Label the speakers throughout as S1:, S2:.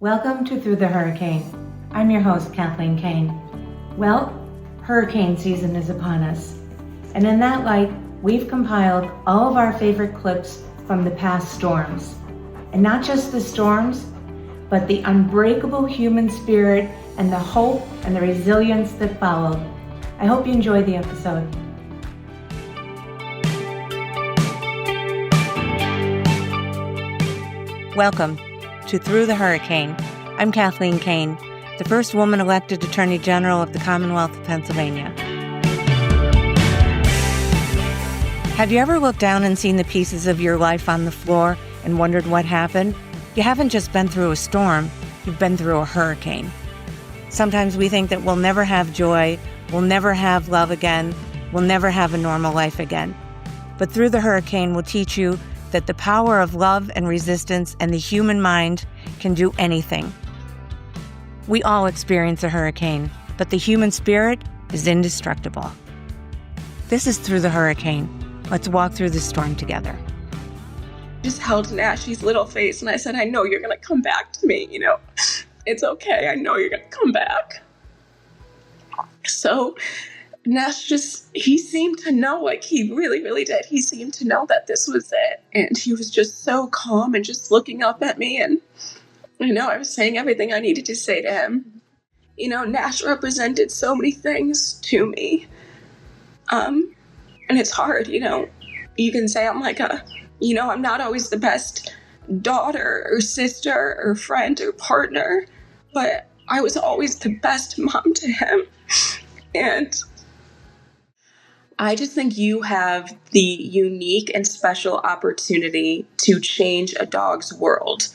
S1: Welcome to Through the HurriKane. I'm your host, Kathleen Kane. Well, hurricane season is upon us. And in that light, we've compiled all of our favorite clips from the past storms. And not just the storms, but the unbreakable human spirit and the hope and the resilience that followed. I hope you enjoy the episode. Welcome to Through the HurriKane. I'm Kathleen Kane, the first woman elected Attorney General of the Commonwealth of Pennsylvania. Have you ever looked down and seen the pieces of your life on the floor and wondered what happened? You haven't just been through a storm, you've been through a hurricane. Sometimes we think that we'll never have joy, we'll never have love again, we'll never have a normal life again. But Through the HurriKane will teach you that the power of love and resistance and the human mind can do anything. We all experience a hurricane, but the human spirit is indestructible. This is Through the HurriKane. Let's walk through the storm together.
S2: Just held Nashie's little face and I said, I know you're going to come back to me, It's okay, I know you're going to come back. So Nash he seemed to know, he really, really did. He seemed to know that this was it. And he was just so calm and just looking up at me. And, I was saying everything I needed to say to him. Nash represented so many things to me. And it's hard, You can say I'm I'm not always the best daughter or sister or friend or partner, but I was always the best mom to him. And I just think you have the unique and special opportunity to change a dog's world.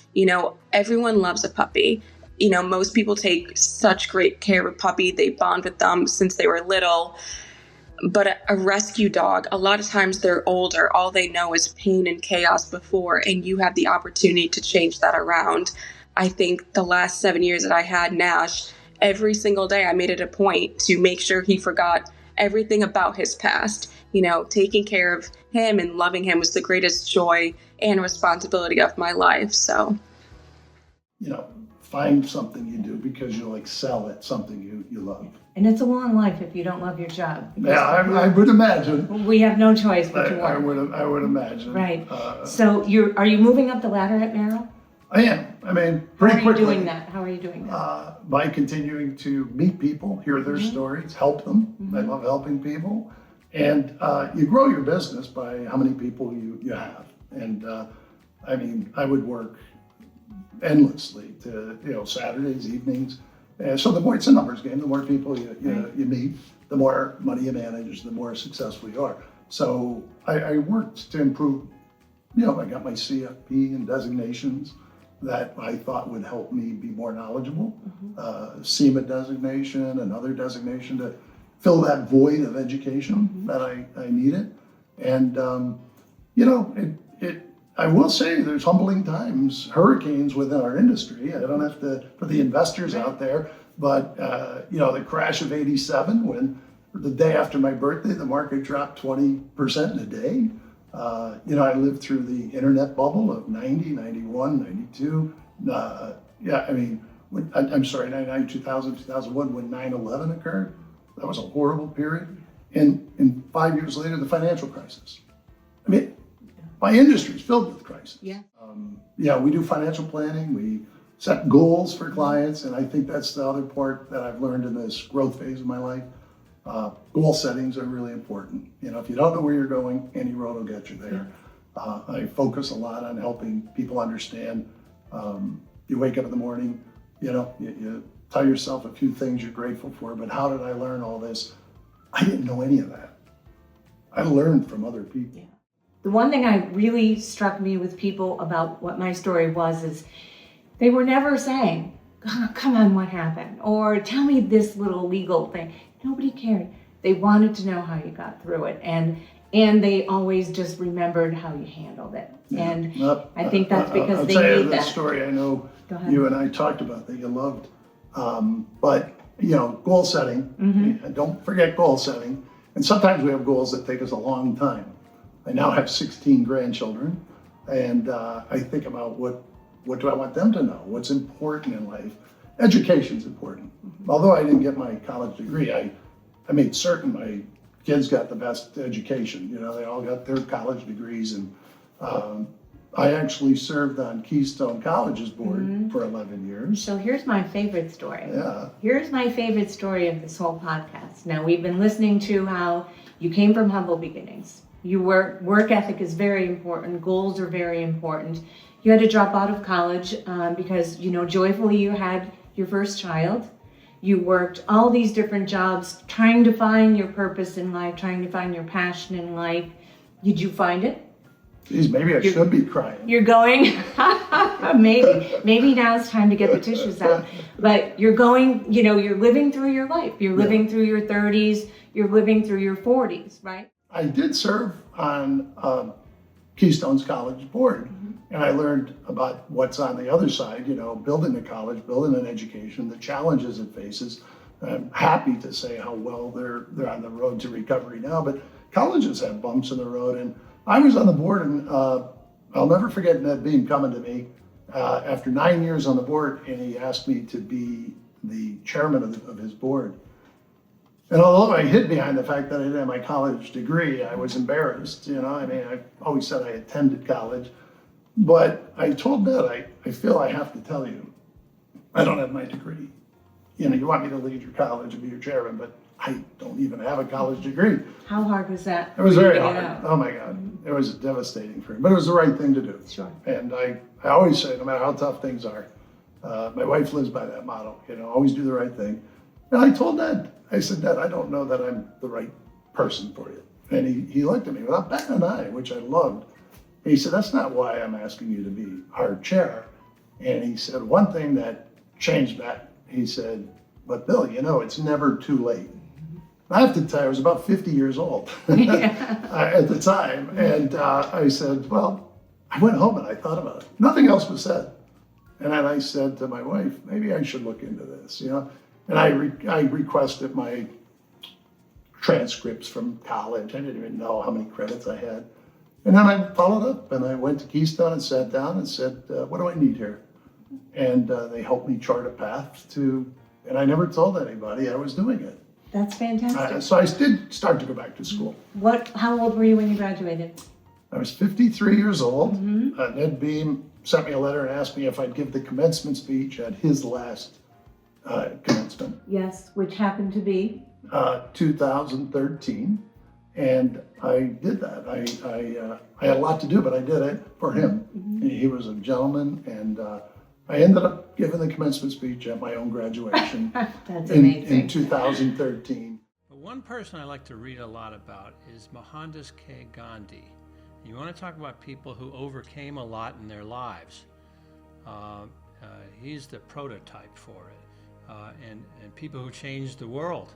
S2: Everyone loves a puppy. Most people take such great care of a puppy. They bond with them since they were little. But a rescue dog, a lot of times they're older. All they know is pain and chaos before, and you have the opportunity to change that around. I think the last 7 years that I had Nash, every single day I made it a point to make sure he forgot everything about his past. Taking care of him and loving him was the greatest joy and responsibility of my life. So,
S3: find something you do because you excel at something you love.
S1: And it's a long life if you don't love your job.
S3: Yeah, I would imagine.
S1: We have no choice but to work.
S3: I would imagine.
S1: Right. So are you moving up the ladder at Merrill?
S3: I am. Pretty quickly.
S1: How are you doing that?
S3: By continuing to meet people, hear their stories, help them. I love helping people. And you grow your business by how many people you have. And I would work endlessly to, Saturdays, evenings. So the more it's a numbers game, the more people you meet, the more money you manage, the more successful you are. So I worked to improve, I got my CFP and designations that I thought would help me be more knowledgeable. SEMA designation, another designation to fill that void of education that I needed. And, I will say there's humbling times, hurricanes within our industry. I don't have to, for the investors out there, but, the crash of '87, when the day after my birthday, the market dropped 20% in a day. I lived through the internet bubble of 90, 91, 92. 99, 2000, 2001, when 9/11 occurred. That was a horrible period. And 5 years later, the financial crisis. My industry is filled with crisis.
S1: Yeah.
S3: We do financial planning. We set goals for clients. And I think that's the other part that I've learned in this growth phase of my life. Goal settings are really important. If you don't know where you're going, any road will get you there. I focus a lot on helping people understand. You wake up in the morning, you tell yourself a few things you're grateful for, but how did I learn all this? I didn't know any of that. I learned from other people.
S1: Yeah. The one thing I really struck me with people about what my story was is they were never saying, oh, come on, what happened? Or tell me this little legal thing. Nobody cared. They wanted to know how you got through it. And they always just remembered how you handled it.
S3: Yeah.
S1: And I think that's because
S3: I'll
S1: they
S3: tell
S1: need
S3: you
S1: that.
S3: The story I know you and I talked about that you loved. But goal setting, don't forget goal setting. And sometimes we have goals that take us a long time. I now have 16 grandchildren, and I think about what What do I want them to know? What's important in life? Education's important. Although I didn't get my college degree, I made certain my kids got the best education. You know, they all got their college degrees, and I actually served on Keystone College's board for 11 years.
S1: So here's my favorite story.
S3: Yeah.
S1: Here's my favorite story of this whole podcast. Now, we've been listening to how you came from humble beginnings. Your work ethic is very important. Goals are very important. You had to drop out of college because, you know, joyfully you had your first child. You worked all these different jobs, trying to find your purpose in life, trying to find your passion in life. Did you find it?
S3: Geez, maybe I should be crying.
S1: You're going, maybe now it's time to get the tissues out. But you're going, you know, you're living through your life. You're living through your 30s. You're living through your 40s, right?
S3: I did serve on Keystone's college board, and I learned about what's on the other side, you know, building a college, building an education, the challenges it faces. I'm happy to say how well they're on the road to recovery now, but colleges have bumps in the road, and I was on the board, and I'll never forget Ned Beam coming to me after 9 years on the board, and he asked me to be the chairman of his board. And although I hid behind the fact that I didn't have my college degree, I was embarrassed. You know, I mean, I always said I attended college, but I told Ned, I feel I have to tell you, I don't have my degree. You know, you want me to lead your college and be your chairman, but I don't even have a college degree.
S1: How hard was that?
S3: It was very
S1: to get
S3: hard.
S1: out?
S3: Oh my God. It was devastating for me, but it was the right thing to do.
S1: Sure.
S3: And I always say, no matter how tough things are, my wife lives by that motto, you know, always do the right thing. And I told Ned, I said, Ned, I don't know that I'm the right person for you. And he looked at me without batting an eye, which I loved. And he said, that's not why I'm asking you to be our chair. And he said, one thing that changed that, he said, but Bill, you know, it's never too late. I have to tell you, I was about 50 years old at the time. And I said, well, I went home and I thought about it. Nothing else was said. And then I said to my wife, maybe I should look into this, you know. And I requested my transcripts from college. I didn't even know how many credits I had. And then I followed up, and I went to Keystone and sat down and said, what do I need here? And they helped me chart a path to, and I never told anybody I was doing it.
S1: That's fantastic.
S3: So I did start to go back to school.
S1: How old were you when you graduated?
S3: I was 53 years old. Ned Beam sent me a letter and asked me if I'd give the commencement speech at his last commencement.
S1: Yes, which happened to be?
S3: 2013. And I did that. I had a lot to do, but I did it for him. He was a gentleman, and I ended up giving the commencement speech at my own graduation.
S1: That's amazing.
S3: In 2013.
S4: One person I like to read a lot about is Mohandas K. Gandhi. You want to talk about people who overcame a lot in their lives. He's the prototype for it, and people who changed the world.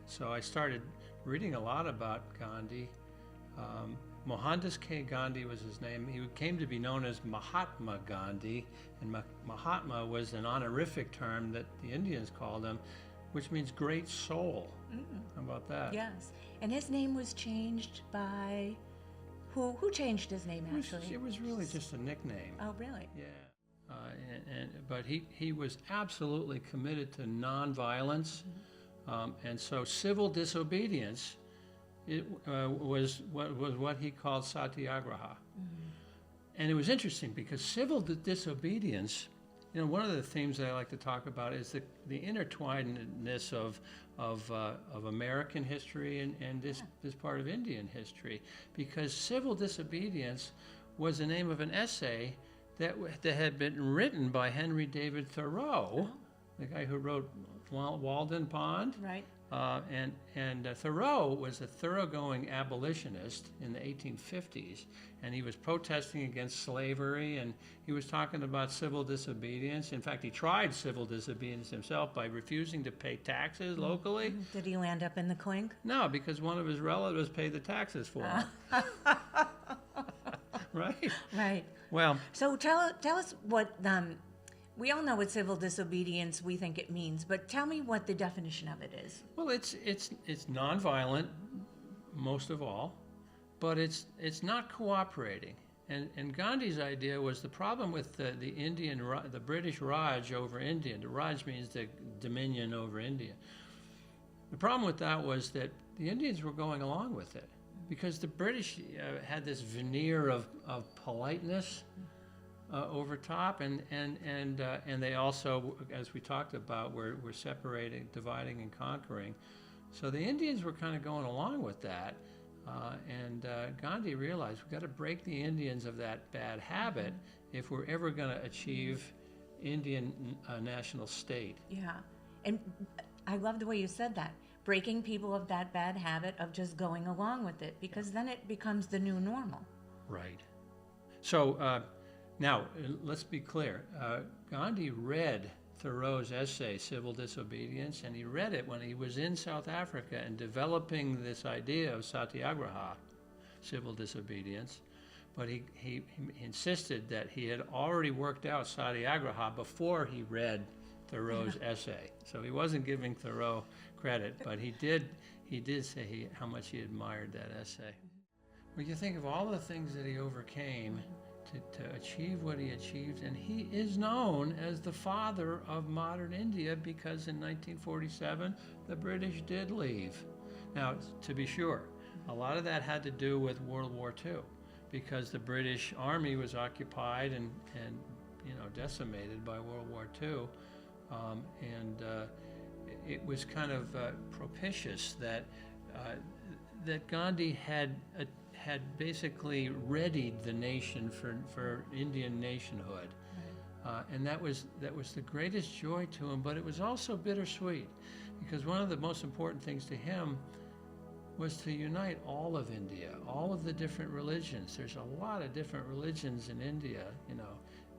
S4: So I started reading a lot about Gandhi. Mohandas K. Gandhi was his name. He came to be known as Mahatma Gandhi, and Mahatma was an honorific term that the Indians called him, which means great soul. How about that?
S5: Yes, and his name was changed by who changed his name actually?
S4: It was really just a nickname.
S5: Oh, really?
S4: Yeah, but he was absolutely committed to nonviolence, and so civil disobedience was what he called satyagraha. And it was interesting because civil disobedience, you know, one of the themes that I like to talk about is the intertwinedness of American history and this part of Indian history, because civil disobedience was the name of an essay that had been written by Henry David Thoreau, the guy who wrote Walden Pond.
S5: Right.
S4: And Thoreau was a thoroughgoing abolitionist in the 1850s, and he was protesting against slavery, and he was talking about civil disobedience. In fact, he tried civil disobedience himself by refusing to pay taxes locally.
S5: Did he land up in the clink?
S4: No, because one of his relatives paid the taxes for him. Right?
S5: Right.
S4: Well,
S5: So tell us what, we all know what civil disobedience we think it means, but tell me what the definition of it is.
S4: well, it's nonviolent, most of all, but it's not cooperating. And Gandhi's idea was the problem with the British Raj over India. The Raj means the dominion over India. The problem with that was that the Indians were going along with it because the British had this veneer of politeness over top, and they also, as we talked about, were separating, dividing, and conquering. So the Indians were kind of going along with that. And Gandhi realized we've got to break the Indians of that bad habit if we're ever going to achieve Indian national state.
S5: Yeah. And I love the way you said that. Breaking people of that bad habit of just going along with it, because then it becomes the new normal.
S4: Right. So now, let's be clear. Gandhi read Thoreau's essay, Civil Disobedience, and he read it when he was in South Africa and developing this idea of satyagraha, civil disobedience. But he insisted that he had already worked out satyagraha before he read Thoreau's essay. So he wasn't giving Thoreau credit, but he did say how much he admired that essay. When you think of all the things that he overcame to achieve what he achieved, and he is known as the father of modern India because in 1947 the British did leave. Now, to be sure, a lot of that had to do with World War II, because the British Army was occupied and decimated by World War II, and it was kind of propitious that Gandhi had basically readied the nation for Indian nationhood, and that was the greatest joy to him. But it was also bittersweet, because one of the most important things to him was to unite all of India, all of the different religions. There's a lot of different religions in India,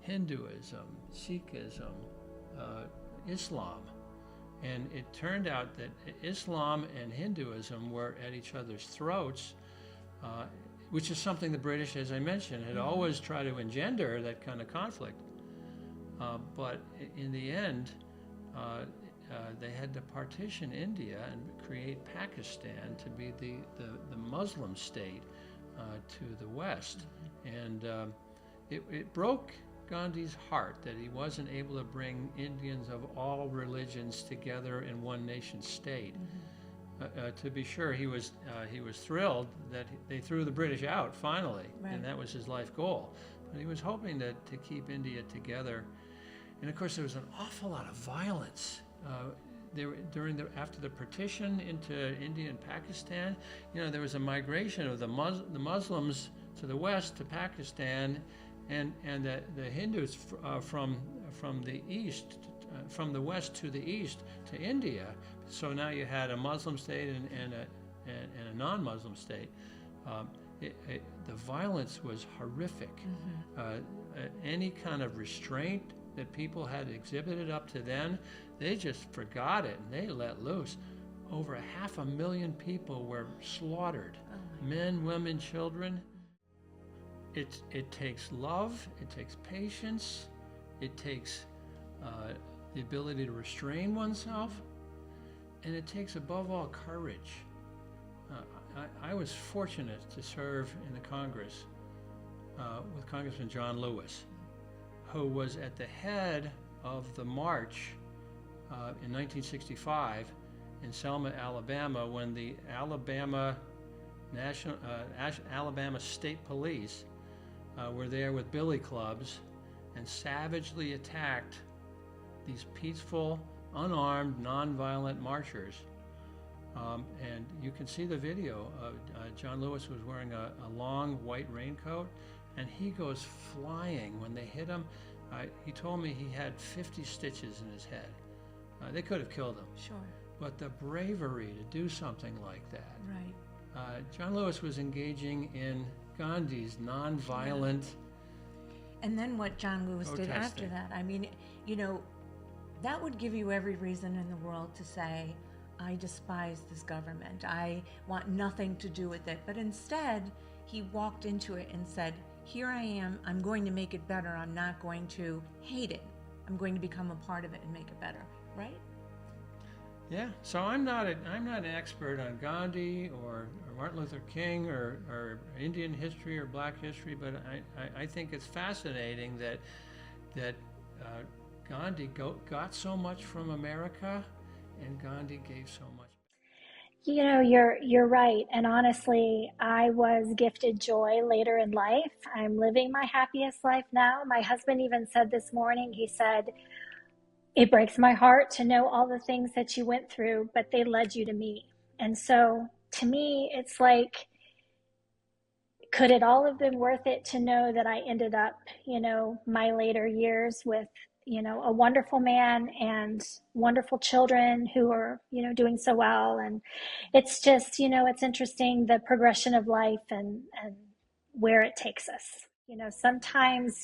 S4: Hinduism, Sikhism, Islam. And it turned out that Islam and Hinduism were at each other's throats, which is something the British, as I mentioned, had always tried to engender, that kind of conflict. But in the end, they had to partition India and create Pakistan to be the Muslim state to the west. And it broke Gandhi's heart that he wasn't able to bring Indians of all religions together in one nation state. To be sure, he was thrilled that they threw the British out finally, and that was his life goal. But he was hoping to keep India together. And of course, there was an awful lot of violence after the partition into India and Pakistan. There was a migration of the Muslims to the west to Pakistan, and the Hindus from the east, from the west to the east to India. So now you had a Muslim state and a non-Muslim state. The violence was horrific. Any kind of restraint that people had exhibited up to then, they just forgot it and they let loose. Over 500,000 people were slaughtered, men, women, children. It takes love, it takes patience, it takes the ability to restrain oneself, and it takes, above all, courage. I was fortunate to serve in the Congress with Congressman John Lewis, who was at the head of the march in 1965 in Selma, Alabama, when the Alabama State Police were there with billy clubs and savagely attacked these peaceful, unarmed, nonviolent marchers. And you can see the video. John Lewis was wearing a long white raincoat, and he goes flying when they hit him. He told me he had 50 stitches in his head. They could have killed him.
S5: Sure.
S4: But the bravery to do something like that.
S5: Right.
S4: John Lewis was engaging in Gandhi's nonviolent.
S5: And then what John Lewis did after
S4: protesting.
S5: that. I mean, that would give you every reason in the world to say, I despise this government. I want nothing to do with it. But instead, he walked into it and said, here I am. I'm going to make it better. I'm not going to hate it. I'm going to become a part of it and make it better. Right?
S4: Yeah, so I'm not an expert on Gandhi or Martin Luther King or Indian history or Black history, but I think it's fascinating that Gandhi got so much from America, and Gandhi gave so much.
S6: You know, you're right. And honestly, I was gifted joy later in life. I'm living my happiest life now. My husband even said this morning, he said, it breaks my heart to know all the things that you went through, but they led you to me. And so to me, it's like, could it all have been worth it to know that I ended up, my later years with, a wonderful man and wonderful children who are, doing so well. And it's just, it's interesting the progression of life and where it takes us. Sometimes,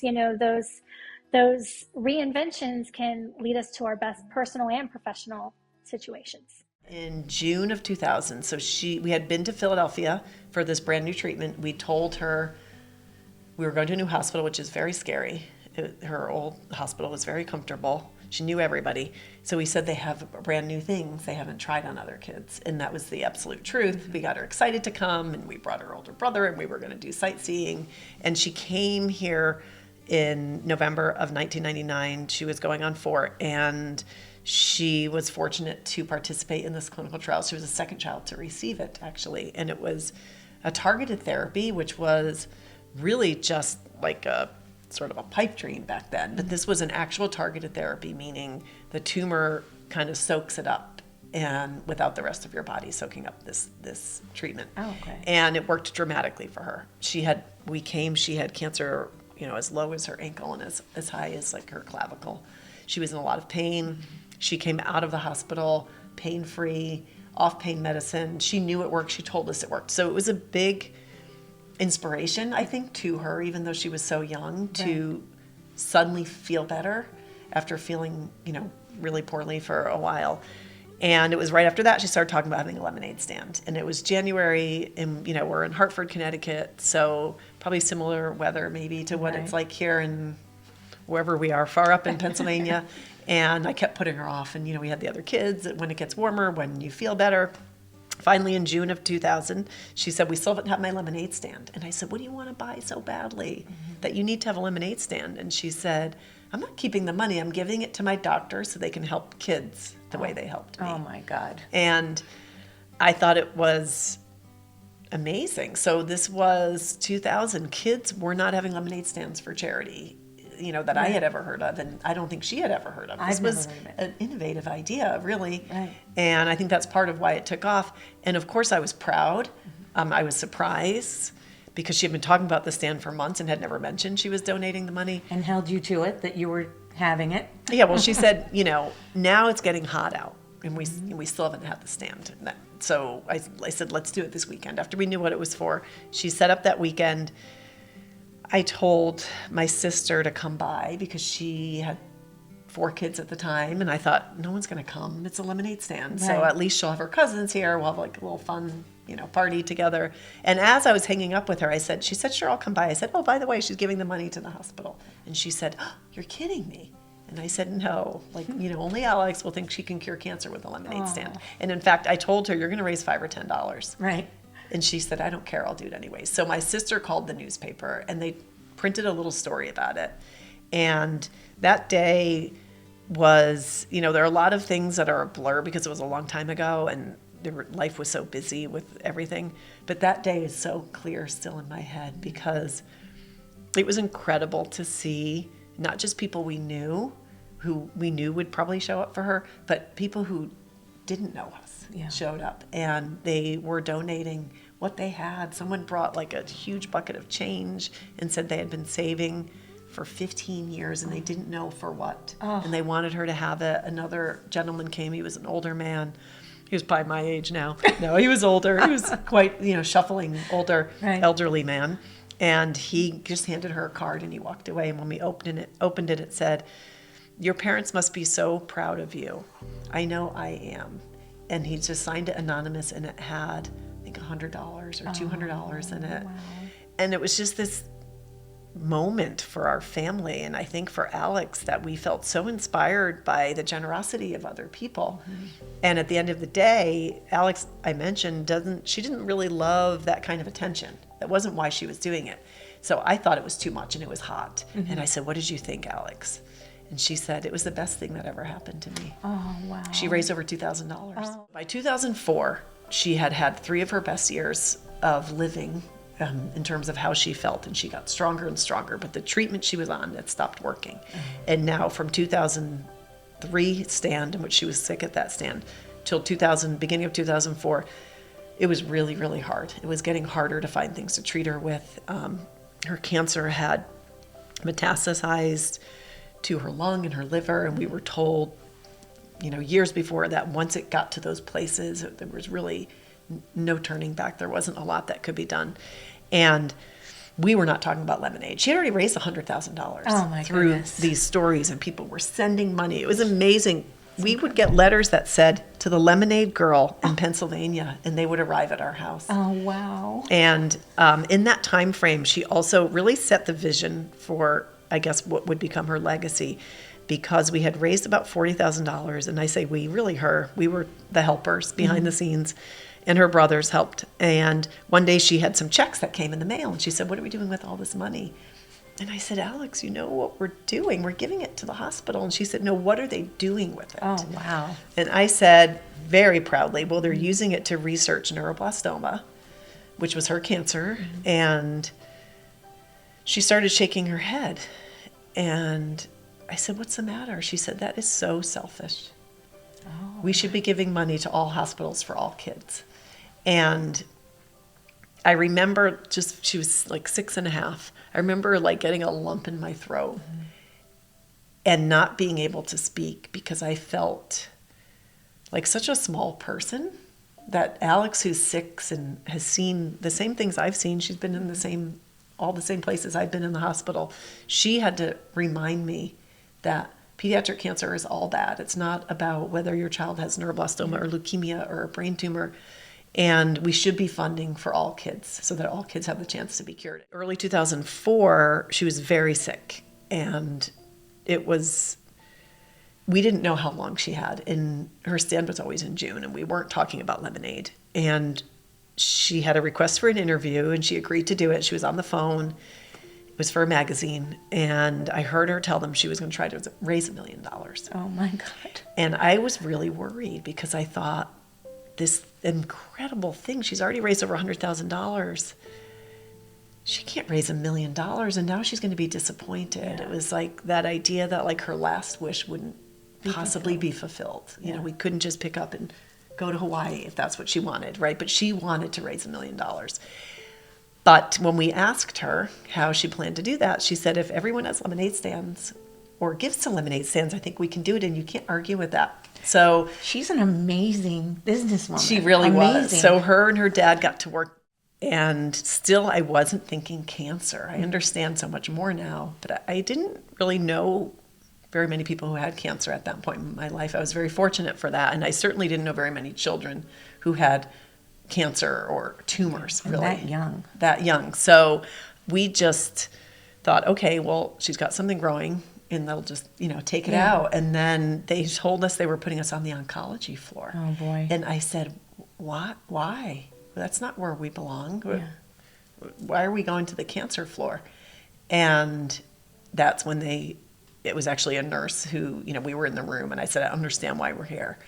S6: those reinventions can lead us to our best personal and professional situations.
S7: In June of 2000, so we had been to Philadelphia for this brand new treatment. We told her we were going to a new hospital, which is very scary. Her old hospital was very comfortable. She knew everybody. So we said they have brand new things they haven't tried on other kids. And that was the absolute truth. We got her excited to come, and we brought her older brother, and we were going to do sightseeing. And she came here in November of 1999. She was going on 4, and she was fortunate to participate in this clinical trial. She was the second child to receive it, actually. And it was a targeted therapy, which was really just like a sort of a pipe dream back then. But this was an actual targeted therapy, meaning the tumor kind of soaks it up, and without the rest of your body soaking up this treatment.
S5: Oh, okay.
S7: And it worked dramatically for her. She had cancer, as low as her ankle and as high as like her clavicle. She was in a lot of pain. She came out of the hospital pain-free, off pain medicine. She knew it worked. She told us it worked. So it was a big inspiration, I think, to her, even though she was so young, to suddenly feel better after feeling, really poorly for a while. And it was right after that she started talking about having a lemonade stand. And it was January, and we're in Hartford, Connecticut, so probably similar weather maybe to what it's like here in wherever we are, far up in Pennsylvania. And I kept putting her off. And, we had the other kids. When it gets warmer, when you feel better. Finally, in June of 2000, she said, we still haven't had my lemonade stand. And I said, what do you want to buy so badly that you need to have a lemonade stand? And she said, I'm not keeping the money. I'm giving it to my doctor so they can help kids the way they helped me.
S5: Oh, my God.
S7: And I thought it was amazing. So this was 2000. Kids were not having lemonade stands for charity, that I had ever heard of, and I don't think she had ever heard of. This was an innovative idea, really.
S5: Right.
S7: And I think that's part of why it took off. And of course I was proud. I was surprised because she had been talking about the stand for months and had never mentioned she was donating the money.
S5: And held you to it, that you were having it.
S7: Yeah, well, she said, now it's getting hot out, and we still haven't had the stand. So I said, let's do it this weekend. After we knew what it was for, she set up that weekend. I told my sister to come by because she had 4 kids at the time, and I thought, no one's going to come. It's a lemonade stand. Right. So at least she'll have her cousins here. We'll have like a little fun, party together. And as I was hanging up with her, she said, sure, I'll come by. I said, oh, by the way, she's giving the money to the hospital. And she said, oh, you're kidding me. And I said, no, only Alex will think she can cure cancer with a lemonade stand. And in fact, I told her, you're going to raise $5 or $10.
S5: Right.
S7: And she said, I don't care, I'll do it anyway. So my sister called the newspaper, and they printed a little story about it. And that day was, there are a lot of things that are a blur because it was a long time ago, and life was so busy with everything. But that day is so clear still in my head because it was incredible to see not just people we knew, who we knew would probably show up for her, but people who didn't know us showed up, and they were donating what they had. Someone brought like a huge bucket of change and said they had been saving for 15 years and they didn't know for what. And they wanted her to have it. Another gentleman came. He was an older man. He was probably my age now. No, he was older. He was quite, shuffling, older, elderly man. And he just handed her a card and he walked away. And when we opened it, it said, your parents must be so proud of you. I know I am. And he just signed it anonymous, and it had, I think, $100 or $200 in it. Wow. And it was just this moment for our family. And I think for Alex, that we felt so inspired by the generosity of other people. And at the end of the day, Alex, I mentioned, she didn't really love that kind of attention. That wasn't why she was doing it. So I thought it was too much and it was hot. And I said, what did you think, Alex? And she said, it was the best thing that ever happened to me.
S5: Oh, wow.
S7: She raised over $2,000. By 2004, she had had 3 of her best years of living in terms of how she felt, and she got stronger and stronger. But the treatment she was on had stopped working. And now from 2003 stand, in which she was sick at that stand, till beginning of 2004, it was really, really hard. It was getting harder to find things to treat her with. Her cancer had metastasized to her lung and her liver, and we were told, years before that, once it got to those places, there was really no turning back. There wasn't a lot that could be done. And we were not talking about Lemonade. She had already raised $100,000 through these stories, and people were sending money. It was amazing. We would get letters that said, to the Lemonade girl in Pennsylvania, and they would arrive at our house.
S5: Oh, wow.
S7: And in that time frame, she also really set the vision for, I guess, what would become her legacy, because we had raised about $40,000. And I say we were the helpers behind the scenes, and her brothers helped. And one day she had some checks that came in the mail, and she said, what are we doing with all this money? And I said, Alex, you know what we're doing? We're giving it to the hospital. And she said, no, what are they doing with it?
S5: Oh, wow.
S7: And I said very proudly, well, they're using it to research neuroblastoma, which was her cancer. And she started shaking her head. And I said, what's the matter? She said, that is so selfish.
S5: Oh.
S7: We should be giving money to all hospitals for all kids. And I remember she was like 6.5. I remember like getting a lump in my throat and not being able to speak, because I felt like such a small person. That Alex, who's 6 and has seen the same things I've seen, she's been in all the same places I've been in the hospital. She had to remind me that pediatric cancer is all bad. It's not about whether your child has neuroblastoma or leukemia or a brain tumor. And we should be funding for all kids so that all kids have the chance to be cured. Early 2004, she was very sick. And we didn't know how long she had. And her stand was always in June, and we weren't talking about Lemonade. And she had a request for an interview, and she agreed to do it. She was on the phone. It was for a magazine. And I heard her tell them she was going to try to raise $1 million.
S5: Oh, my God.
S7: And I was really worried, because I thought, this incredible thing, she's already raised over $100,000. She can't raise $1 million, and now she's going to be disappointed. Yeah. It was like that idea that like her last wish wouldn't possibly be fulfilled. You know, we couldn't just pick up and go to Hawaii if that's what she wanted, right? But she wanted to raise $1 million. But when we asked her how she planned to do that, she said, if everyone has lemonade stands or gives to lemonade stands, I think we can do it, and you can't argue with that. So
S5: she's an amazing businesswoman.
S7: She really was. So her and her dad got to work, and still I wasn't thinking cancer. I understand so much more now, but I didn't really know very many people who had cancer at that point in my life. I was very fortunate for that, and I certainly didn't know very many children who had cancer or tumors, really.
S5: And
S7: that young. So we just thought, okay, well, she's got something growing, and they'll just, take it out. And then they told us they were putting us on the oncology floor.
S5: Oh, boy.
S7: And I said, what? Why? That's not where we belong. Yeah. Why are we going to the cancer floor? And that's when it was actually a nurse who, we were in the room, and I said, I understand why we're here.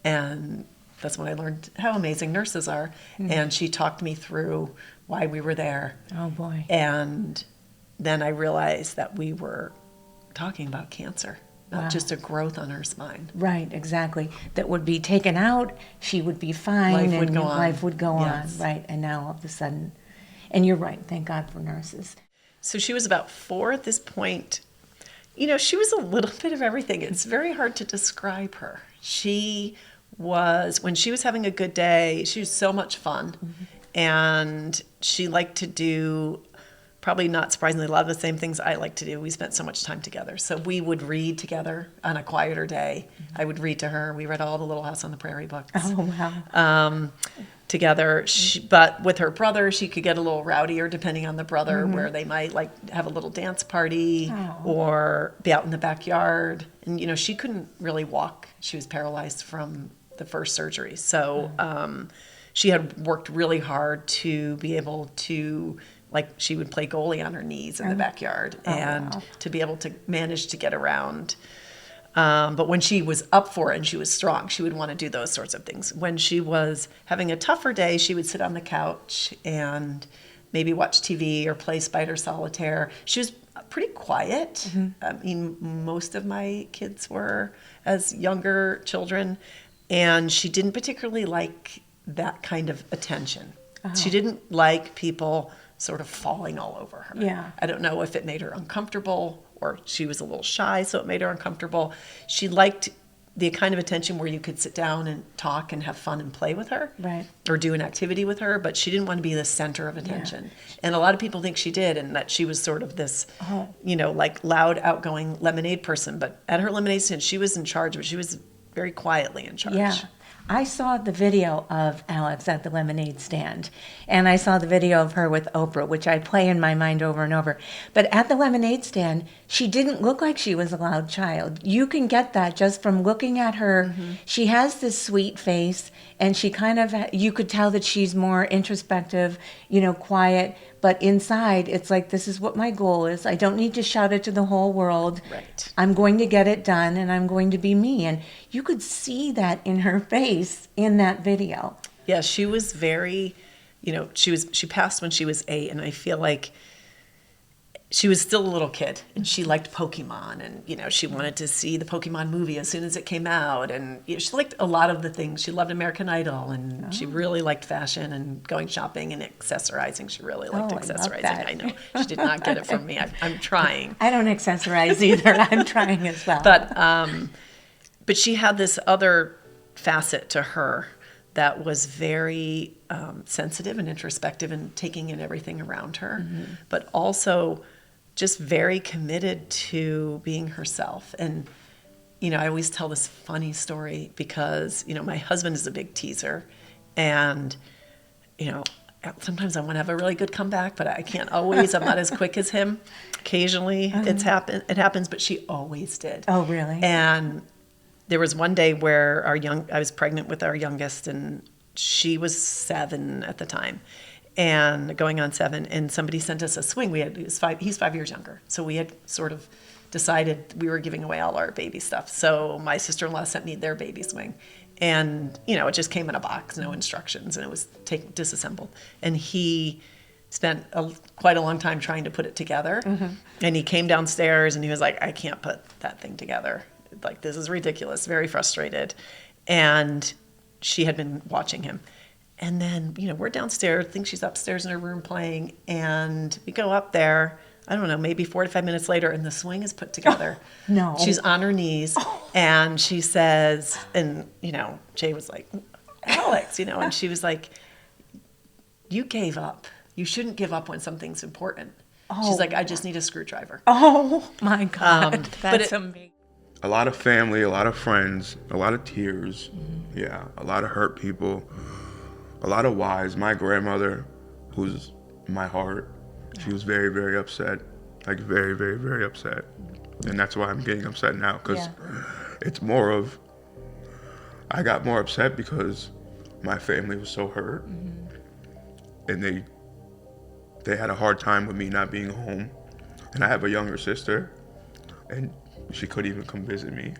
S7: And that's when I learned how amazing nurses are. Mm-hmm. And she talked me through why we were there.
S5: Oh, boy.
S7: And then I realized that we were talking about cancer, not just a growth on her spine.
S5: Right, exactly. That would be taken out, she would be fine,
S7: life would go on.
S5: Yes. Right? And now all of a sudden, and you're right, thank God for nurses.
S7: So she was about 4 at this point. She was a little bit of everything. It's very hard to describe her. When she was having a good day, she was so much fun. Mm-hmm. And she liked to do, probably not surprisingly, a lot of the same things I like to do. We spent so much time together. So we would read together on a quieter day. Mm-hmm. I would read to her. We read all the Little House on the Prairie books.
S5: Oh, wow.
S7: together. But with her brother, she could get a little rowdier depending on the brother, where they might like have a little dance party or be out in the backyard. And, you know, she couldn't really walk. She was paralyzed from the first surgery. So she had worked really hard to be able to, like, she would play goalie on her knees in the backyard and to be able to manage to get around. But when she was up for it and she was strong, she would want to do those sorts of things. When she was having a tougher day, she would sit on the couch and maybe watch TV or play spider solitaire. She was pretty quiet. I mean, most of my kids were as younger children, and she didn't particularly like that kind of attention. She didn't like people sort of falling all over her.
S5: Yeah.
S7: I don't know if it made her uncomfortable or she was a little shy, so it made her uncomfortable. She liked the kind of attention where you could sit down and talk and have fun and play with her,
S5: Right.
S7: or do an activity with her, but she didn't want to be the center of attention. And a lot of people think she did, and that she was sort of this, you know, like loud, outgoing lemonade person. But at her lemonade stand, she was in charge, but she was very quietly in charge.
S5: Yeah. I saw the video of Alex at the lemonade stand, and I saw the video of her with Oprah, which I play in my mind over and over. But at the lemonade stand, she didn't look like she was a loud child. You can get that just from looking at her. She has this sweet face, and she kind of, you could tell that she's more introspective, you know, quiet. But inside, it's like, this is what my goal is. I don't need to shout it to the whole world.
S7: Right.
S5: I'm going to get it done, and I'm going to be me. And you could see that in her face in that video.
S7: Yeah, she was very, you know, she passed when she was 8, and I feel like she was still a little kid, and she liked Pokemon, and, you know, she wanted to see the Pokemon movie as soon as it came out, and, you know, she liked a lot of the things. She loved American Idol, and she really liked fashion and going shopping and accessorizing. She really liked
S5: I love
S7: accessorizing.
S5: that.
S7: I know. She did not get it from me. I'm trying.
S5: I don't accessorize either. I'm trying as well.
S7: But she had this other facet to her that was very sensitive and introspective and taking in everything around her, but also just very committed to being herself. And, you know, I always tell this funny story because, you know, my husband is a big teaser, and, you know, sometimes I want to have a really good comeback, but I can't always. I'm not as quick as him. Occasionally it happens, but she always did.
S5: Oh, really?
S7: And there was one day where I was pregnant with our youngest, and she was 7 at the time, and going on 7. And somebody sent us a swing. He's 5 years younger, so we had sort of decided we were giving away all our baby stuff. So my sister-in-law sent me their baby swing, and, you know, it just came in a box, no instructions, and it was disassembled. And he spent quite a long time trying to put it together. And he came downstairs and he was like, I can't put that thing together. Like, this is ridiculous, very frustrated. And she had been watching him. And then, you know, we're downstairs, I think she's upstairs in her room playing, and we go up there, I don't know, maybe 45 minutes later, and the swing is put together.
S5: No.
S7: She's on her knees, and she says, and, you know, Jay was like, Alex, you know, and she was like, you gave up. You shouldn't give up when something's important. She's like, I just need a screwdriver.
S5: Oh, my God.
S7: That's
S5: amazing.
S8: A lot of family, a lot of friends, a lot of tears. Yeah, a lot of hurt people, a lot of whys. My grandmother, who's my heart, she was very, very upset. Like, very, very, very upset. And that's why I'm getting upset now, because it's more of, I got more upset because my family was so hurt. And they had a hard time with me not being home. And I have a younger sister, and she couldn't even come visit me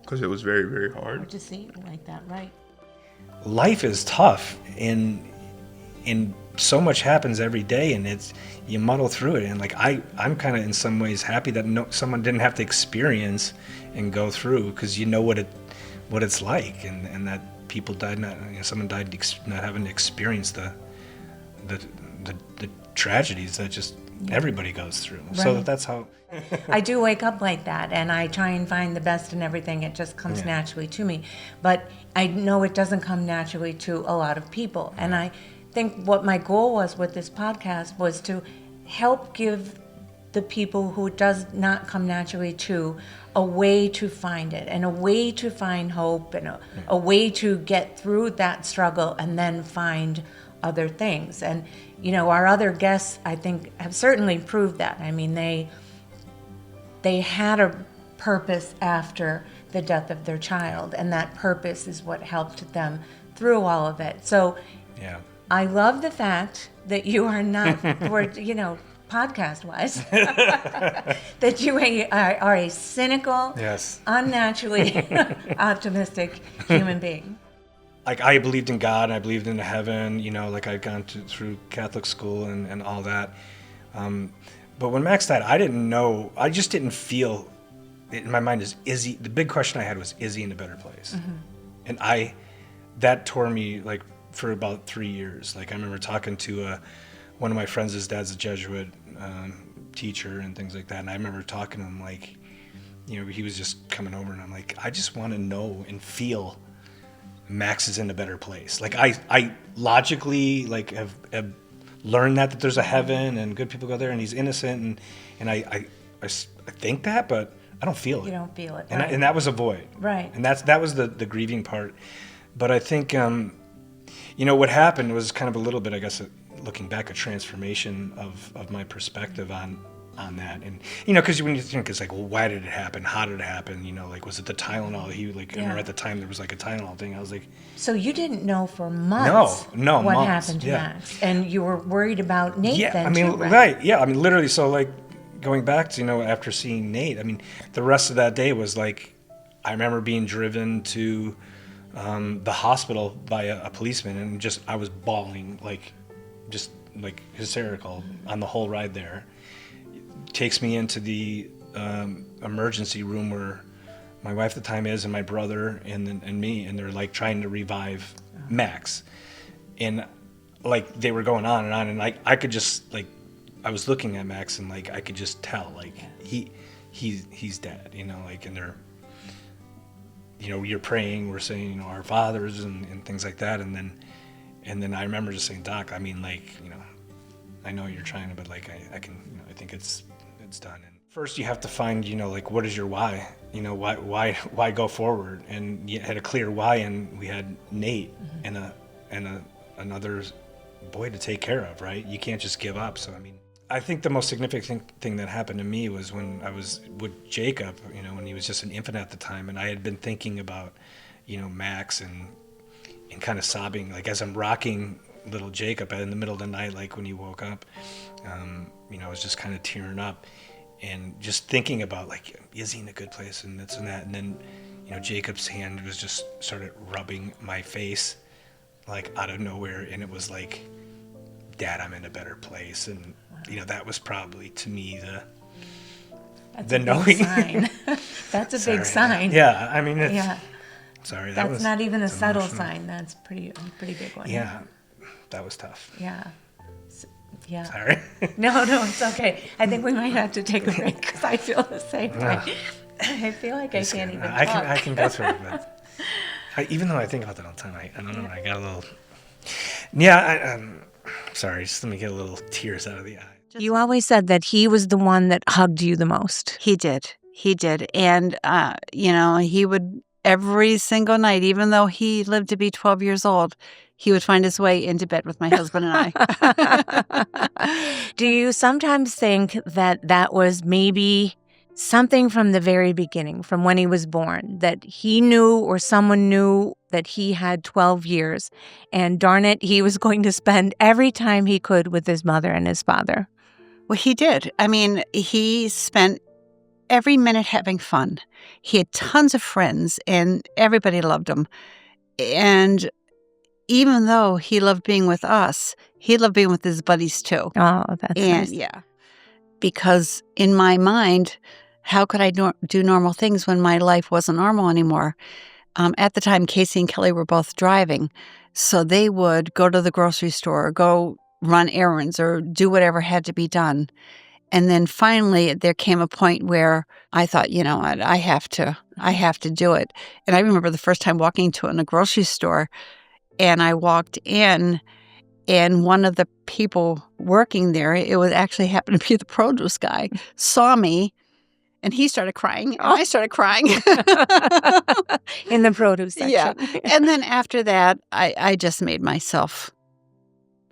S8: because it was very, very hard.
S5: To see it like that, right?
S9: Life is tough, and so much happens every day, and you muddle through it. And like I'm kind of in some ways happy that someone didn't have to experience and go through, because you know what it's like, and that people died someone died not having to experience the tragedies that just everybody goes through. Right. So that's how.
S5: I do wake up like that, and I try and find the best in everything. It just comes naturally to me. But I know it doesn't come naturally to a lot of people. And I think what my goal was with this podcast was to help give the people who it does not come naturally to a way to find it and a way to find hope and a way to get through that struggle and then find other things. And, you know, our other guests, I think, have certainly proved that. I mean, they had a purpose after the death of their child, and that purpose is what helped them through all of it. So
S9: Yeah.
S5: I love the fact that you are not, you know, podcast-wise, that you are a cynical,
S9: Yes.
S5: unnaturally optimistic human being.
S9: Like, I believed in God, and I believed in heaven, you know, like I'd gone through Catholic school and all that. But when Max died, I didn't know, I just didn't feel, in my mind is he, the big question I had was, is he in a better place? And that tore me like for about 3 years. Like, I remember talking to one of my friends, his dad's a Jesuit teacher and things like that. And I remember talking to him, like, you know, he was just coming over, and I'm like, I just want to know and feel Max is in a better place. Like, I logically, like, have learned that there's a heaven and good people go there and he's innocent, and I think that, but I don't feel it.
S5: You don't feel it,
S9: and,
S5: right.
S9: and that was a void.
S5: Right.
S9: And that was the grieving part. But I think, you know, what happened was kind of a little bit, I guess, looking back, a transformation of my perspective on that. And, you know, because when you think, it's like, well, why did it happen? How did it happen? You know, like, was it the Tylenol? I remember at the time there was like a Tylenol thing. I was like,
S5: So you didn't know for months
S9: No,
S5: what
S9: months,
S5: happened to
S9: yeah.
S5: Max, and you were worried about Nate
S9: yeah,
S5: then
S9: I mean,
S5: too, right?
S9: right? Yeah, I mean, literally. So, like, going back to, you know, after seeing Nate, I mean, the rest of that day was like, I remember being driven to the hospital by a policeman, and just I was bawling, like, just like hysterical on the whole ride there. Takes me into the emergency room where my wife at the time is, and my brother and me, and they're like trying to revive Max, and like they were going on, and I could just, like, I was looking at Max, and like I could just tell, like, he's dead, you know, like, and they're, you know, you're praying, we're saying, you know, our fathers and things like that, and then I remember just saying, Doc, I mean, like, you know, I know you're trying to, but like I can, you know, I think it's done. And first you have to find, you know, like, what is your why? You know, why go forward? And you had a clear why, and we had Nate and another boy to take care of, right? You can't just give up. So I mean, I think the most significant thing that happened to me was when I was with Jacob, you know, when he was just an infant at the time, and I had been thinking about, you know, Max and kind of sobbing, like, as I'm rocking little Jacob in the middle of the night, like when he woke up, you know, I was just kind of tearing up and just thinking about, like, is he in a good place and this and that. And then, you know, Jacob's hand was just started rubbing my face, like, out of nowhere. And it was like, Dad, I'm in a better place. And, you know, that was probably, to me, the knowing.
S5: Big sign. That's a big sign.
S9: Yeah, I mean, it's,
S5: Yeah.
S9: sorry.
S5: That's not even a subtle
S9: emotional.
S5: sign. That's a pretty big one.
S9: Yeah, that was tough.
S5: Yeah. Yeah.
S9: Sorry.
S5: No, it's okay. I think we might have to take a break because I feel the same way. I feel like I can't even talk.
S9: I can go through it, but even though I think about that all the time, I don't know. I got a little. Yeah, sorry. Just let me get a little tears out of the eye.
S1: You always said that he was the one that hugged you the most.
S10: He did. And, you know, he would, every single night, even though he lived to be 12 years old, he would find his way into bed with my husband and I.
S1: Do you sometimes think that was maybe something from the very beginning, from when he was born, that he knew or someone knew that he had 12 years, and darn it, he was going to spend every time he could with his mother and his father?
S10: Well, he did. I mean, he spent every minute having fun. He had tons of friends, and everybody loved him. And even though he loved being with us, he loved being with his buddies too.
S1: Oh, that's nice.
S10: Yeah. Because in my mind, how could I do normal things when my life wasn't normal anymore? At the time, Casey and Kelly were both driving. So they would go to the grocery store, or go run errands, or do whatever had to be done. And then finally, there came a point where I thought, you know what, I have to do it. And I remember the first time walking to in a grocery store, and I walked in, and one of the people working there, it was actually happened to be the produce guy, saw me And he started crying, and I started crying.
S1: In the produce section.
S10: Yeah. And then after that, I just made myself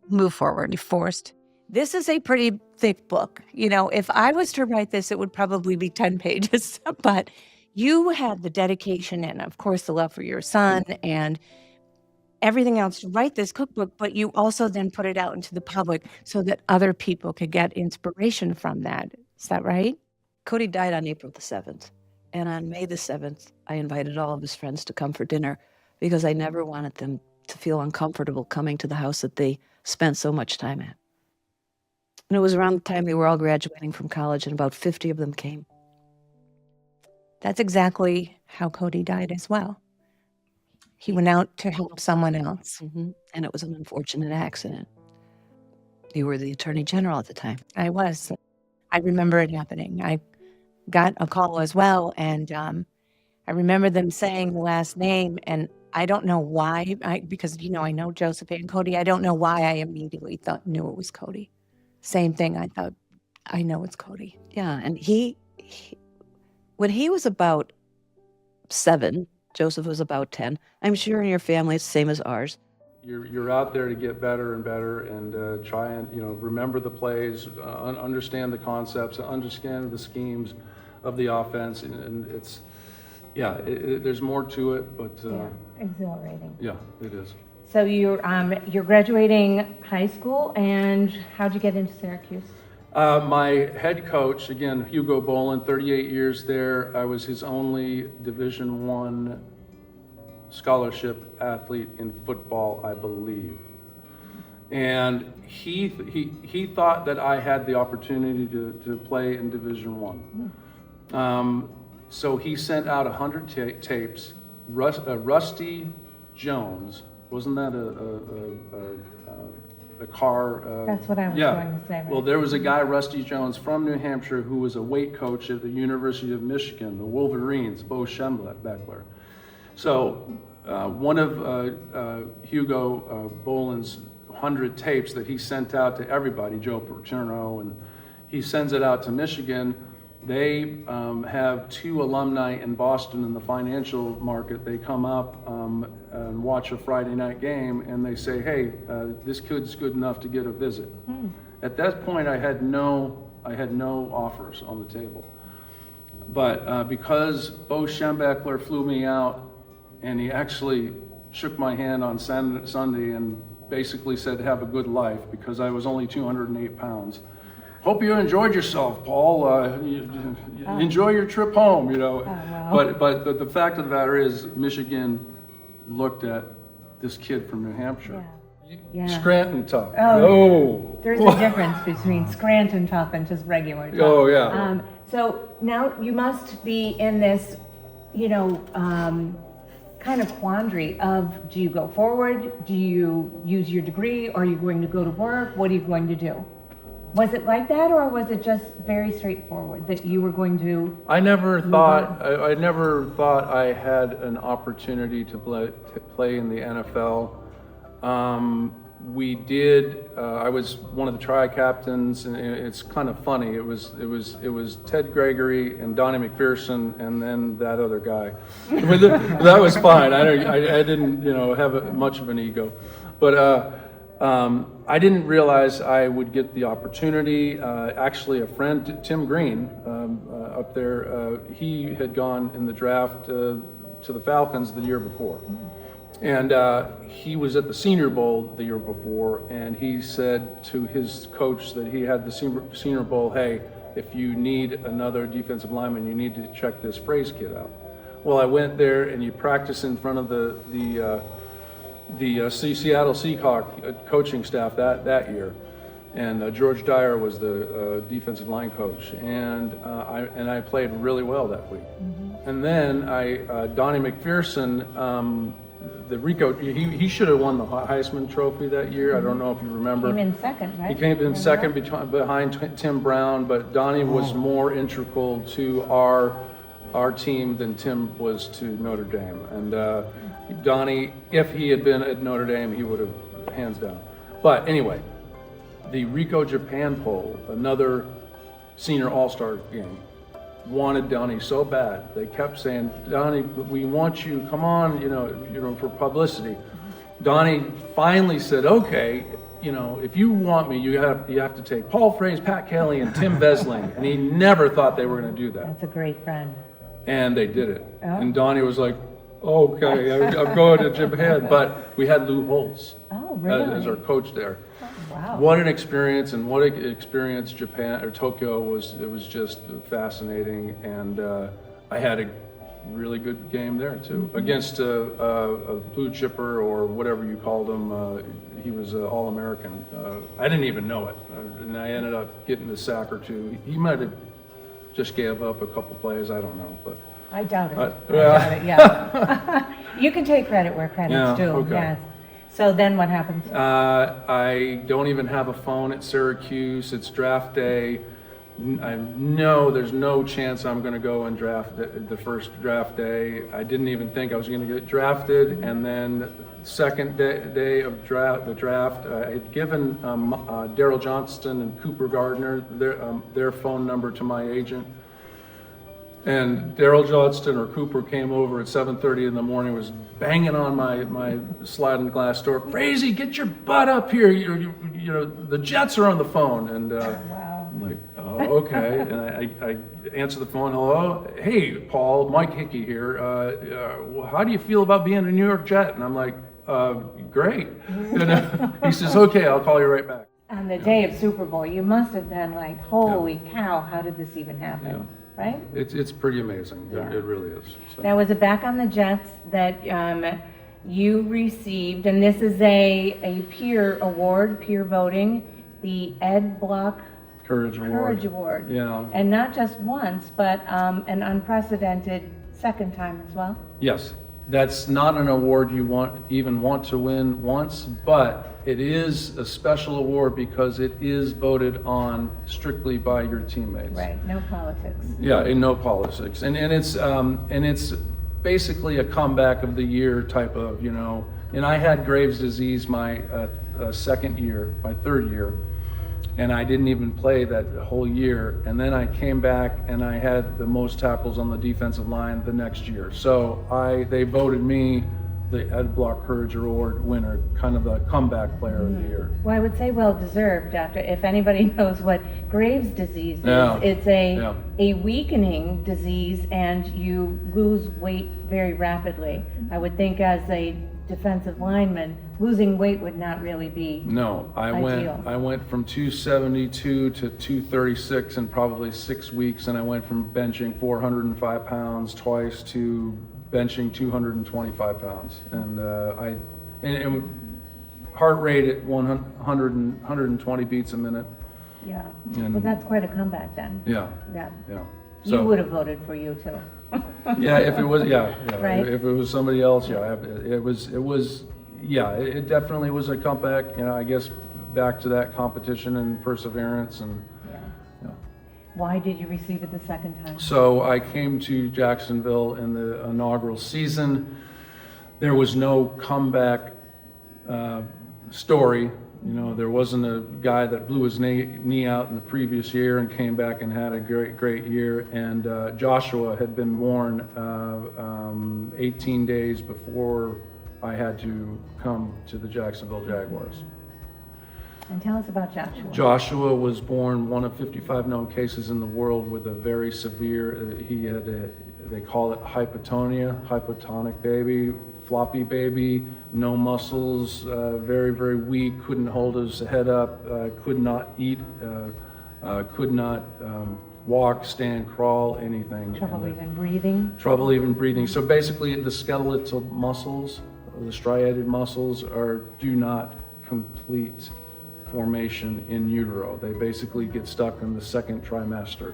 S10: move forward.
S1: You forced. This is a pretty thick book. You know, if I was to write this, it would probably be 10 pages. But you had the dedication and, of course, the love for your son and everything else to write this cookbook, but you also then put it out into the public so that other people could get inspiration from that. Is that right?
S11: Cody died on April the 7th. And on May the 7th, I invited all of his friends to come for dinner because I never wanted them to feel uncomfortable coming to the house that they spent so much time at. And it was around the time they were all graduating from college, and about 50 of them came.
S1: That's exactly how Cody died as well. He went out to help someone else.
S11: And it was an unfortunate accident. You were the Attorney General at the time.
S1: I was. I remember it happening. I got a call as well, and I remember them saying the last name, and I don't know why, because, you know, I know Joseph and Cody. I don't know why I immediately knew it was Cody. Same thing. I thought, I know it's Cody.
S11: Yeah, and he when he was about 7, Joseph was about 10. I'm sure in your family it's the same as ours.
S12: You're out there to get better and better, and try and remember the plays, understand the concepts, understand the schemes of the offense, and it's there's more to it, but
S5: Exhilarating.
S12: yeah, it is.
S5: So you're graduating high school, and how'd you get into Syracuse?
S12: My head coach, again, Hugo Bolin, 38 years there. I was his only Division I scholarship athlete in football, I believe. And he thought that I had the opportunity to play in Division I. So he sent out 100 tapes. Rusty Jones, wasn't that a car?
S5: That's what I was going to say. Right?
S12: Well, there was a guy, Rusty Jones, from New Hampshire, who was a weight coach at the University of Michigan, the Wolverines, Bo Schembechler. So one of Hugo Bolin's 100 tapes that he sent out to everybody, Joe Paterno, and he sends it out to Michigan. They have 2 alumni in Boston in the financial market. They come up and watch a Friday night game, and they say, hey, this kid's good enough to get a visit. At that point, I had no offers on the table. But because Bo Schembechler flew me out, and he actually shook my hand on Sunday and basically said, have a good life, because I was only 208 pounds. Hope you enjoyed yourself, Paul. Enjoy your trip home,
S5: wow.
S12: But the fact of the matter is, Michigan looked at this kid from New Hampshire.
S5: Yeah.
S12: Scranton tough.
S5: Oh. There's a difference between Scranton tough and just regular tough.
S12: Oh, yeah.
S5: So now you must be in this, kind of quandary of, do you go forward? Do you use your degree? Are you going to go to work? What are you going to do? Was it like that, or was it just very straightforward that you were going to?
S12: I never thought I had an opportunity to play in the NFL. We did. I was one of the tri-captains, and it's kind of funny. It was Ted Gregory and Donnie McPherson, and then that other guy. But that was fine. I didn't have much of an ego, but. I didn't realize I would get the opportunity. Actually, a friend, Tim Green, up there, he had gone in the draft to the Falcons the year before. And he was at the Senior Bowl the year before, and he said to his coach that he had the Senior Bowl, hey, if you need another defensive lineman, you need to check this Phrase kid out. Well, I went there, and you practice in front of the Seattle Seahawks coaching staff that year, and George Dyer was the defensive line coach, and I played really well that week. And then Donnie McPherson, the Rico, he should have won the Heisman Trophy that year. I don't know if you remember.
S5: Came in second, right?
S12: He came in second behind Tim Brown, but Donnie was more integral to our team than Tim was to Notre Dame, and. Donnie, if he had been at Notre Dame, he would have hands down. But anyway, the Rico Japan Bowl, another senior all-star game, wanted Donnie so bad. They kept saying, Donnie, we want you, come on, for publicity. Donnie finally said, okay, if you want me, you have to take Paul Fraze, Pat Kelly, and Tim Vesling. And he never thought they were going to do that.
S5: That's a great friend.
S12: And they did it.
S5: Oh.
S12: And Donnie was like, okay, I'm going to Japan. But we had Lou Holtz as our coach there.
S5: Oh, wow.
S12: What an experience, and what an experience Japan or Tokyo was. It was just fascinating, and I had a really good game there too, against a blue chipper or whatever you called him. He was an All-American. I didn't even know it, and I ended up getting a sack or two. He might have just gave up a couple plays. I don't know, but
S5: I doubt it. I doubt it. Yeah. You can take credit where credit's due.
S12: Okay.
S5: Yes. So then what happens?
S12: I don't even have a phone at Syracuse. It's draft day. I know there's no chance I'm going to go and draft the first draft day. I didn't even think I was going to get drafted. And then second day of the draft, I had given Daryl Johnston and Cooper Gardner their phone number to my agent. And Daryl Johnston or Cooper came over at 7:30 in the morning, was banging on my sliding glass door. Frazee, get your butt up here! The Jets are on the phone. And
S5: Wow.
S12: I'm like, oh, okay. And I answer the phone. Hello, hey Paul, Mike Hickey here. How do you feel about being a New York Jet? And I'm like, great. He says, okay, I'll call you right back.
S5: On the day of Super Bowl, you must have been like, holy cow, how did this even happen?
S12: Yeah.
S5: Right?
S12: It's pretty amazing.
S5: Yeah.
S12: It really is. So.
S5: Now, was it back on the Jets that you received, and this is a peer award, peer voting, the Ed Block
S12: Courage Award.
S5: Yeah. And not just once, but an unprecedented second time as well?
S12: Yes. That's not an award you want to win once, but it is a special award because it is voted on strictly by your teammates.
S5: Right, no politics.
S12: Yeah, and no politics. And it's basically a comeback of the year type of, and I had Graves' disease my second year, my third year, and I didn't even play that whole year. And then I came back and I had the most tackles on the defensive line the next year. So they voted me the Ed Block Courage Award winner, kind of the comeback player of the year.
S5: Well, I would say well deserved, Doctor. If anybody knows what Graves' disease is,
S12: Yeah.
S5: it's a weakening disease, and you lose weight very rapidly. I would think as a defensive lineman, losing weight would not really be
S12: No, I went from 272 to 236 in probably 6 weeks, and I went from benching 405 pounds twice to benching 225 pounds. And and heart rate at 120 beats a minute.
S5: Yeah.
S12: And-
S5: Well, that's quite a comeback then.
S12: Yeah,
S5: Yeah.
S12: yeah.
S5: You would have voted for you too.
S12: Yeah, if it was, yeah.
S5: Right.
S12: If it was somebody else, it definitely was a comeback. I guess back to that competition and perseverance and.
S5: Why did you receive it the second time?
S12: So I came to Jacksonville in the inaugural season. There was no comeback story. There wasn't a guy that blew his knee out in the previous year and came back and had a great year. And Joshua had been born 18 days before I had to come to the Jacksonville Jaguars.
S5: And tell us about Joshua.
S12: Joshua was born one of 55 known cases in the world with a very severe, he had they call it hypotonic baby, floppy baby, no muscles, very, very weak, couldn't hold his head up, could not eat, could not walk, stand, crawl, anything.
S5: Trouble even breathing?
S12: Trouble even breathing. So basically the skeletal muscles, the striated muscles do not complete formation in utero. They basically get stuck in the second trimester.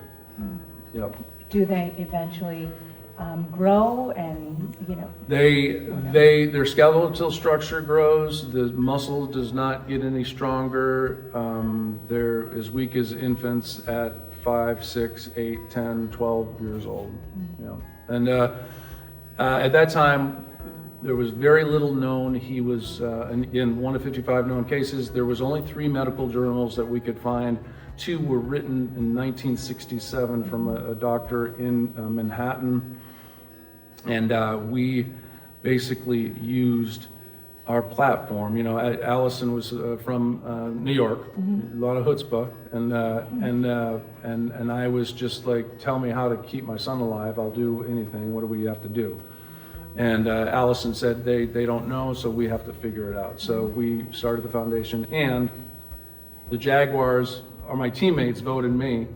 S12: Yep.
S5: Do they eventually grow and,
S12: Their skeletal structure grows, the muscle does not get any stronger. They're as weak as infants at 5, 6, 8, 10, 12 years old. And at that time, there was very little known. He was, in one of 55 known cases, there was only 3 medical journals that we could find two were written in 1967 from a doctor in Manhattan. And we basically used our platform. You know, Allison was from New York, a lot of chutzpah, and I was just like, tell me how to keep my son alive. I'll do anything. What do we have to do? And Allison said they don't know, so we have to figure it out. So we started the foundation, and the Jaguars, or my teammates, voted me.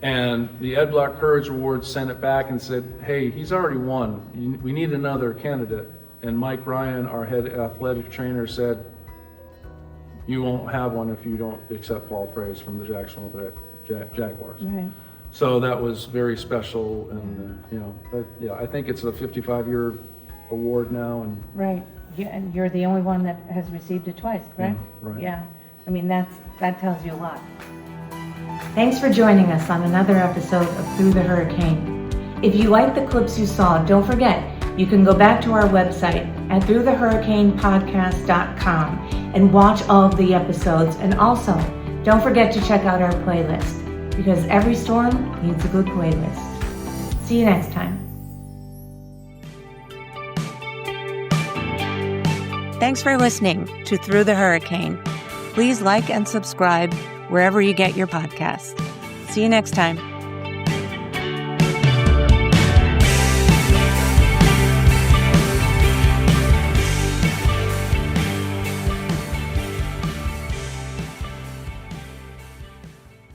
S12: And the Ed Block Courage Award sent it back and said, hey, he's already won. We need another candidate. And Mike Ryan, our head athletic trainer, said, you won't have one if you don't accept Paul Fraze from the Jacksonville Jaguars.
S5: Right.
S12: So that was very special, and but yeah, I think it's a 55-year award now, and
S5: Right. Yeah, and you're the only one that has received it twice, correct?
S12: right.
S5: Yeah. I mean, that tells you a lot. Thanks for joining us on another episode of Through the HurriKane. If you liked the clips you saw, don't forget, you can go back to our website at throughthehurricanepodcast.com and watch all of the episodes. And also, don't forget to check out our playlist, because every storm needs a good playlist. See you next time.
S1: Thanks for listening to Through the HurriKane. Please like and subscribe wherever you get your podcasts. See you next time.